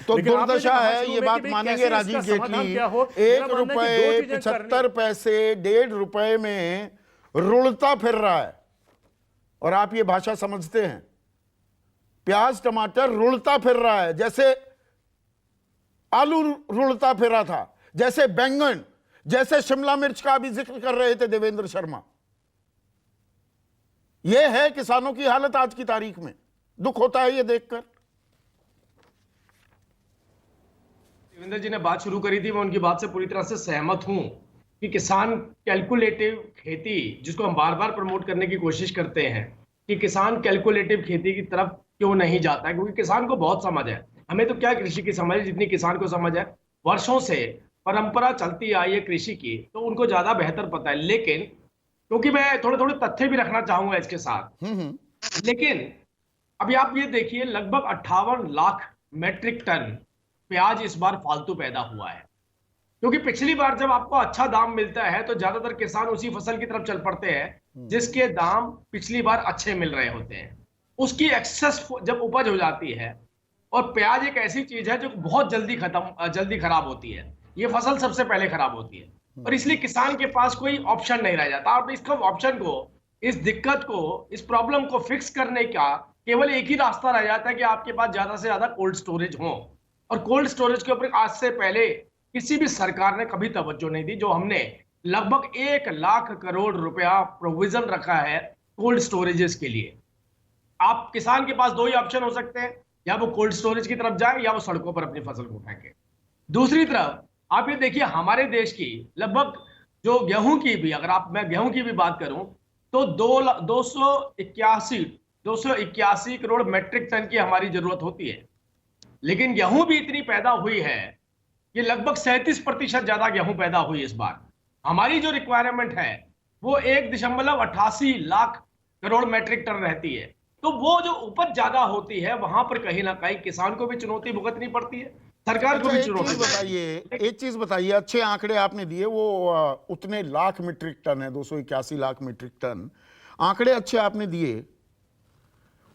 तो लेकिन आपने दुर्दशा जो कहा है, शुरू ये में बात कि भाई मानेंगे कैसे राजीव इसका समाधान जेटली, क्या हो, 1 मेरा मानना है कि रुपए दो चीजें 75 पैसे 1.5 रुपए में रुलता फिर रहा है। और आप ये भाषा समझते हैं, प्याज टमाटर रुलता फिर रहा है, जैसे आलू रुलता फिरा था, जैसे बैंगन, जैसे शिमला मिर्च का अभी जिक्र कर रहे थे देवेंद्र शर्मा। यह है किसानों की हालत आज की तारीख में। दुख होता है ये देखकर। देवेंद्र जी ने बात शुरू करी थी, मैं उनकी बात से पूरी तरह से सहमत हूं कि किसान कैलकुलेटिव खेती, जिसको हम बार बार प्रमोट करने की कोशिश करते हैं कि किसान कैलकुलेटिव खेती की तरफ क्यों नहीं जाता है, क्योंकि किसान को बहुत समझ है। हमें तो क्या कृषि की समझ है जितनी किसान को समझ है। वर्षों से परंपरा चलती आई है कृषि की, तो उनको ज्यादा बेहतर पता है। लेकिन क्योंकि मैं थोड़े थोड़े तथ्य भी रखना चाहूंगा इसके साथ, लेकिन अभी आप ये देखिए, लगभग 58 लाख मेट्रिक टन प्याज इस बार फालतू पैदा हुआ है। क्योंकि पिछली बार जब आपको अच्छा दाम मिलता है तो ज्यादातर किसान उसी फसल की तरफ चल पड़ते हैं जिसके दाम पिछली बार अच्छे मिल रहे होते हैं। उसकी एक्सेस जब उपज हो जाती है, और प्याज एक ऐसी चीज है जो बहुत जल्दी खराब होती है, ये फसल सबसे पहले खराब होती है, और इसलिए किसान के पास कोई ऑप्शन नहीं रह जाता। और इसका ऑप्शन को, इस दिक्कत को, इस प्रॉब्लम को फिक्स करने का केवल एक ही रास्ता रह जाता है कि आपके पास ज्यादा से ज्यादा कोल्ड स्टोरेज हो। और कोल्ड स्टोरेज के ऊपर आज से पहले किसी भी सरकार ने कभी तवज्जो नहीं दी। जो हमने लगभग 1 लाख करोड़ रुपया प्रोविजन रखा है कोल्ड स्टोरेजेस के लिए। आप किसान के पास दो ही ऑप्शन हो सकते हैं, या वो कोल्ड स्टोरेज की तरफ जाए या वो सड़कों पर अपनी फसल को फेंके। दूसरी तरफ आप ये देखिए, हमारे देश की लगभग जो गेहूं की भी, अगर मैं गेहूं की भी बात करूं तो 281 करोड़ मेट्रिक टन की हमारी जरूरत होती है। लेकिन गेहूं भी इतनी पैदा हुई है, ये लगभग 37% ज्यादा गेहूं पैदा हुई इस बार। हमारी जो रिक्वायरमेंट है वो 1.88 लाख करोड़ मेट्रिक टन रहती है। तो वो जो उपज ज्यादा होती है, वहां पर कहीं ना कहीं किसान को भी चुनौती भुगतनी पड़ती है, सरकार को भी चुनौती बताइए। एक चीज बताइए, अच्छे आंकड़े आपने दिए, वो उतने लाख मीट्रिक टन है, 281 लाख मीट्रिक टन, आंकड़े अच्छे आपने दिए।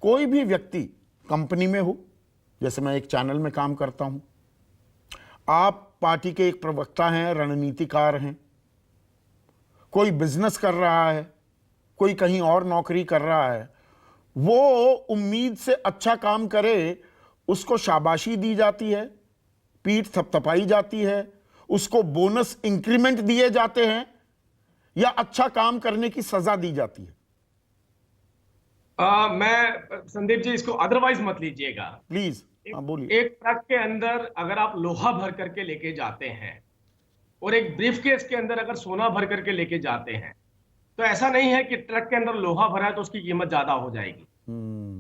कोई भी व्यक्ति कंपनी में हो, जैसे मैं एक चैनल में काम करता हूं, आप पार्टी के एक प्रवक्ता हैं, रणनीतिकार हैं, कोई बिजनेस कर रहा है, कोई कहीं और नौकरी कर रहा है, वो उम्मीद से अच्छा काम करे, उसको शाबाशी दी जाती है, पीठ थपथपाई जाती है, उसको बोनस इंक्रीमेंट दिए जाते हैं, या अच्छा काम करने की सजा दी जाती है? मैं संदीप जी, इसको अदरवाइज मत लीजिएगा प्लीज। बोलिए। एक ट्रक के अंदर अगर आप लोहा भर करके लेके जाते हैं और एक ब्रीफकेस के अंदर अगर सोना भर करके लेके जाते हैं, तो ऐसा नहीं है कि ट्रक के अंदर लोहा भरा है तो उसकी कीमत ज्यादा हो जाएगी।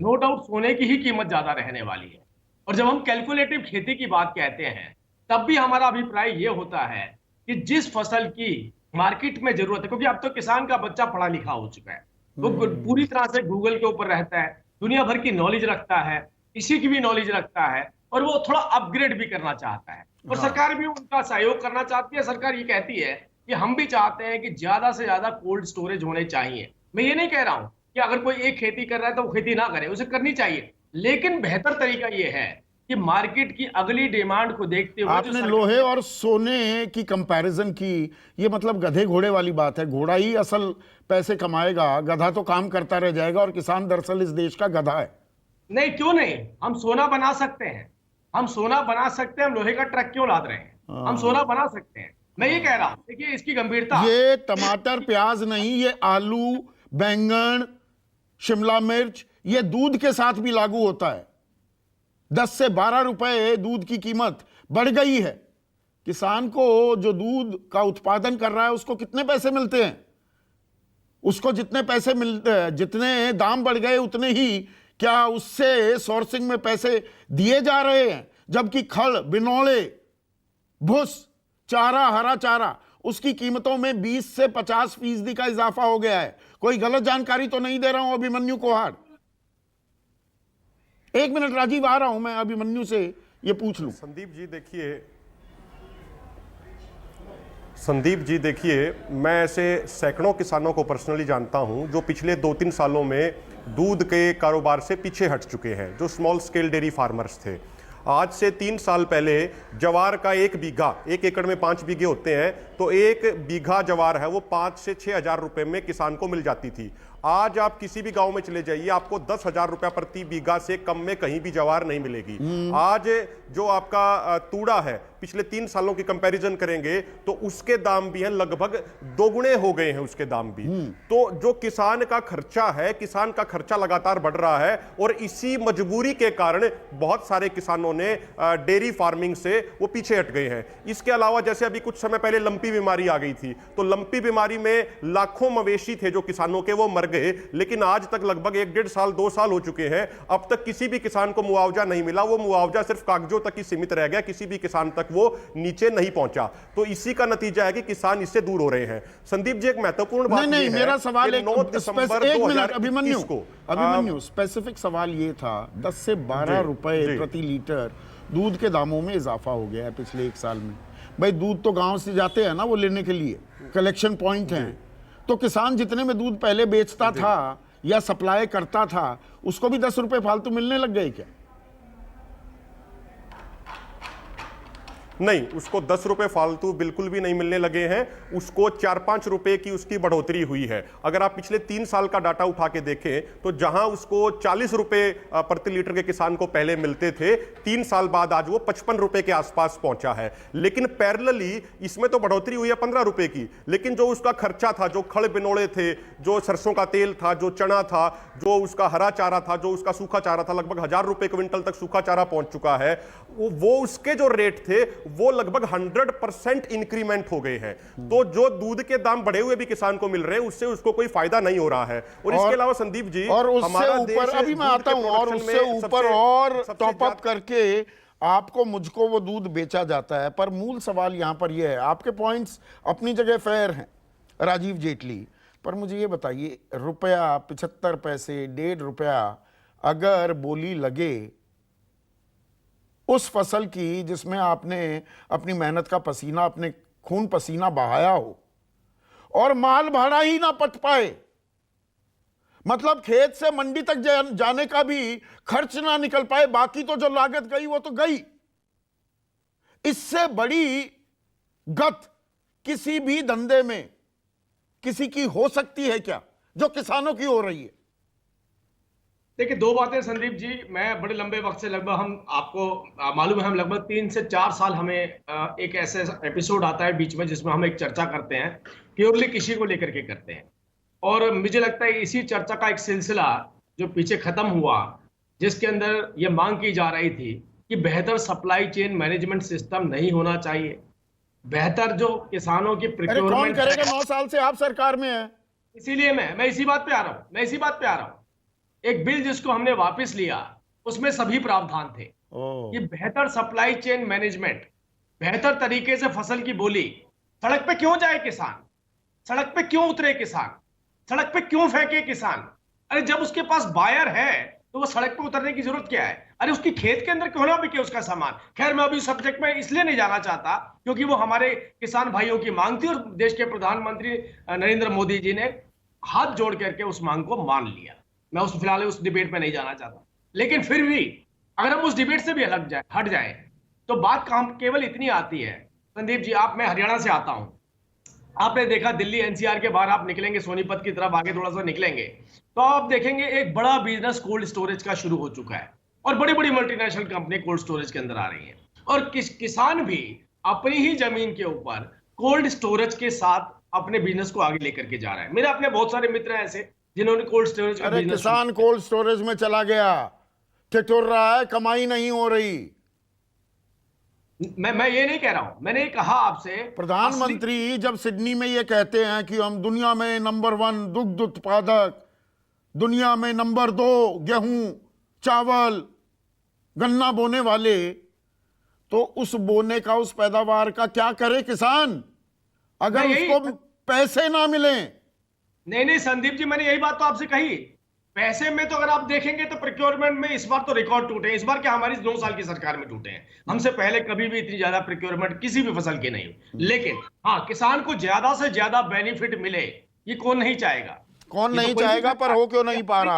नो डाउट सोने की ही कीमत ज्यादा रहने वाली है। और जब हम कैलकुलेटिव खेती की बात कहते हैं, तब भी हमारा अभिप्राय यह होता है कि जिस फसल की मार्केट में जरूरत है, क्योंकि अब तो किसान का बच्चा पढ़ा लिखा हो चुका है, वो पूरी तरह से गूगल के ऊपर रहता है, दुनिया भर की नॉलेज रखता है, किसी की भी नॉलेज रखता है, और वो थोड़ा अपग्रेड भी करना चाहता है, और सरकार भी उनका सहयोग करना चाहती है। सरकार ये कहती है कि हम भी चाहते हैं कि ज्यादा से ज्यादा कोल्ड स्टोरेज होने चाहिए। मैं ये नहीं कह रहा हूं कि अगर कोई एक खेती कर रहा है तो वो खेती ना करे, उसे करनी चाहिए, लेकिन बेहतर तरीका ये है कि मार्केट की अगली डिमांड को देखते हुए। आपने लोहे और सोने की कंपैरिजन की, ये मतलब गधे घोड़े वाली बात है। घोड़ा ही असल पैसे कमाएगा, गधा तो काम करता रह जाएगा, और किसान दरअसल इस देश का गधा है। नहीं, क्यों नहीं, हम सोना बना सकते हैं, हम सोना बना सकते हैं। हम लोहे का ट्रक क्यों लाद रहे हैं? हम सोना बना सकते हैं। मैं ये कह रहा हूं, देखिए इसकी गंभीरता। ये टमाटर प्याज नहीं, ये आलू, बैंगन, शिमला मिर्च, ये दूध के साथ भी लागू होता है। 10 से 12 रुपए दूध की कीमत बढ़ गई है। किसान को जो दूध का उत्पादन कर रहा है उसको कितने पैसे मिलते हैं? उसको जितने पैसे मिलते हैं, जितने दाम बढ़ गए उतने ही क्या उससे सोर्सिंग में पैसे दिए जा रहे हैं? जबकि खड़, बिनौले, भुस, चारा, हरा चारा, उसकी कीमतों में 20 से 50% का इजाफा हो गया है। कोई गलत जानकारी तो नहीं दे रहा हूं अभिमन्यु कोहाड़? एक मिनट राजीव, आ रहा हूं मैं, अभिमन्यु से ये पूछ लूं। संदीप जी देखिए, मैं ऐसे सैकड़ों किसानों को पर्सनली जानता हूं जो पिछले 2-3 सालों में दूध के कारोबार से पीछे हट चुके हैं, जो स्मॉल स्केल डेयरी फार्मर्स थे। आज से 3 साल पहले जवार का 1 बीघा, 1 एकड़ में 5 बीघे होते हैं, तो 1 बीघा जवार है वो 5 से 6 हजार रुपए में किसान को मिल जाती थी। आज आप किसी भी गांव में चले जाइए, आपको 10,000 रुपया प्रति बीघा से कम में कहीं भी जवार नहीं मिलेगी। आज जो आपका तूड़ा है, पिछले 3 सालों की कंपैरिजन करेंगे तो उसके दाम भी हैं लगभग 2 गुने हो गए हैं उसके दाम भी। तो जो किसान का खर्चा है, किसान का खर्चा लगातार बढ़ रहा है, और इसी मजबूरी के कारण बहुत सारे किसानों ने डेयरी फार्मिंग से वो पीछे हट गए हैं। इसके अलावा जैसे अभी कुछ समय पहले लंपी बीमारी आ गई थी, तो लंपी बीमारी में लाखों मवेशी थे जो किसानों के, वो मर गए, लेकिन आज तक लगभग 1-1.5 साल 2 साल हो चुके हैं, अब तक किसी भी किसान को मुआवजा नहीं मिला। वो मुआवजा सिर्फ कागजों तक ही सीमित रह गया, किसी भी किसान तक वो नीचे नहीं पहुंचा। तो इसी का नतीजा है कि किसान इससे दूर हो रहे हैं। संदीप जी, एक महत्वपूर्ण बात नहीं, मेरा सवाल एक 9 दिसंबर 2021 को अभिमन्यु स्पेसिफिक सवाल ये था, 10 से 12 रुपए प्रति लीटर दूध के दामों में इजाफा हो गया है पिछले 1 साल में। भाई दूध तो गांव से जाते हैं ना वो लेने के लिए, कलेक्शन पॉइंट हैं, तो किसान जितने में दूध पहले बेचता था या सप्लाई करता था, उसको भी 10 रुपए फालतू मिलने लग गए क्या? नहीं, उसको 10 रुपए फालतू बिल्कुल भी नहीं मिलने लगे हैं, उसको 4-5 रुपए की उसकी बढ़ोतरी हुई है। अगर आप पिछले 3 साल का डाटा उठा के देखें तो जहां उसको 40 रुपए प्रति लीटर के किसान को पहले मिलते थे, 3 साल बाद आज वो 55 रुपए के आसपास पहुंचा है। लेकिन पैरेलली इसमें तो बढ़ोतरी हुई है 15 रुपए की, लेकिन जो उसका खर्चा था, जो खड़ बिनोड़े थे, जो सरसों का तेल था, जो चना था, जो उसका हरा चारा था, जो उसका सूखा चारा था, लगभग 1000 रुपए क्विंटल तक सूखा चारा पहुंच चुका है। वो उसके जो रेट थे वो लगभग 100% इंक्रीमेंट हो गए हैं। तो जो दूध के दाम बढ़े हुए भी किसान को मिल रहे हैं, उससे उसको कोई फायदा नहीं हो रहा है। और इसके अलावा संदीप जी, और उससे हमारा ऊपर अभी मैं आता हूं, और उससे ऊपर और टॉप अप करके आपको मुझको वो दूध बेचा जाता है। पर मूल सवाल यहां पर यह है, आपके पॉइंट्स अपनी जगह फेयर हैं राजीव जेटली, पर मुझे ये बताइए, रुपया 75 पैसे, 1.5 रुपया अगर बोली लगे उस फसल की जिसमें आपने अपनी मेहनत का पसीना, अपने खून पसीना बहाया हो, और माल भाड़ा ही ना पट पाए, मतलब खेत से मंडी तक जाने का भी खर्च ना निकल पाए, बाकी तो जो लागत गई वो तो गई। इससे बड़ी गत किसी भी धंधे में किसी की हो सकती है क्या, जो किसानों की हो रही है? देखिए, 2 बातें संदीप जी। मैं बड़े लंबे वक्त से, लगभग हम, आपको मालूम है, हम लगभग 3 से 4 साल हमें एक ऐसे एपिसोड आता है बीच में जिसमें हम एक चर्चा करते हैं, प्योरली कृषि को लेकर के करते हैं। और मुझे लगता है इसी चर्चा का एक सिलसिला जो पीछे खत्म हुआ, जिसके अंदर ये मांग की जा रही थी कि बेहतर सप्लाई चेन मैनेजमेंट सिस्टम नहीं होना चाहिए, बेहतर जो किसानों की कौन प्रोक्योरमेंट करेगा? 9 साल से आप सरकार में है। इसीलिए मैं इसी बात पे आ रहा हूं। एक बिल जिसको हमने वापस लिया, उसमें सभी प्रावधान थे कि बेहतर सप्लाई चेन मैनेजमेंट, बेहतर तरीके से फसल की बोली। सड़क पे क्यों जाए किसान? सड़क पे क्यों उतरे किसान? सड़क पे क्यों फेंके किसान? अरे जब उसके पास बायर है तो वो सड़क पे उतरने की जरूरत क्या है? अरे उसकी खेत के अंदर क्यों ना बिके उसका सामान। खैर, मैं अभी सब्जेक्ट में इसलिए नहीं जाना चाहता क्योंकि वो हमारे किसान भाइयों की मांग थी और देश के प्रधानमंत्री नरेंद्र मोदी जी ने हाथ जोड़ करके उस मांग को मान लिया। मैं फिलहाल उस डिबेट में नहीं जाना चाहता, लेकिन फिर भी अगर हम उस डिबेट से भी हट जाए तो बात केवल इतनी आती है संदीप जी। मैं हरियाणा से आता हूं, आपने देखा दिल्ली एनसीआर के बाहर आप निकलेंगे, सोनीपत की तरफ आगे थोड़ा सा निकलेंगे तो आप देखेंगे एक बड़ा बिजनेस कोल्ड स्टोरेज का शुरू हो चुका है, और बड़ी बड़ी मल्टीनेशनल कंपनी कोल्ड स्टोरेज के अंदर आ रही हैं, और किसान भी अपनी ही जमीन के ऊपर कोल्ड स्टोरेज के साथ अपने बिजनेस को आगे लेकर के जा रहा है। मेरे अपने बहुत सारे मित्र हैं ऐसे जिन्होंने कोल्ड स्टोरेज का बिजनेस। किसान कोल्ड स्टोरेज में चला गया, ठिठुर रहा है, कमाई नहीं हो रही। मैं ये नहीं कह रहा हूं, मैंने कहा आपसे, प्रधानमंत्री जब सिडनी में ये कहते हैं कि हम दुनिया में नंबर 1 दुग्ध उत्पादक, दुनिया में नंबर 2 गेहूं, चावल, गन्ना बोने वाले, तो उस बोने का, उस पैदावार का क्या करे किसान अगर उसको पैसे ना मिले? नहीं संदीप जी, मैंने यही बात तो आपसे कही। पैसे में तो अगर आप देखेंगे तो प्रोक्योरमेंट में इस बार तो रिकॉर्ड टूटे। इस बार क्या हमारी 9 साल की सरकार में टूटे हैं। हमसे पहले कभी भी इतनी ज्यादा प्रोक्योरमेंट किसी भी फसल की नहीं हुई। लेकिन हाँ, किसान को ज्यादा से ज्यादा बेनिफिट मिले, ये कौन नहीं चाहेगा? कौन नहीं चाहेगा, पर हो क्यों नहीं पा रहा?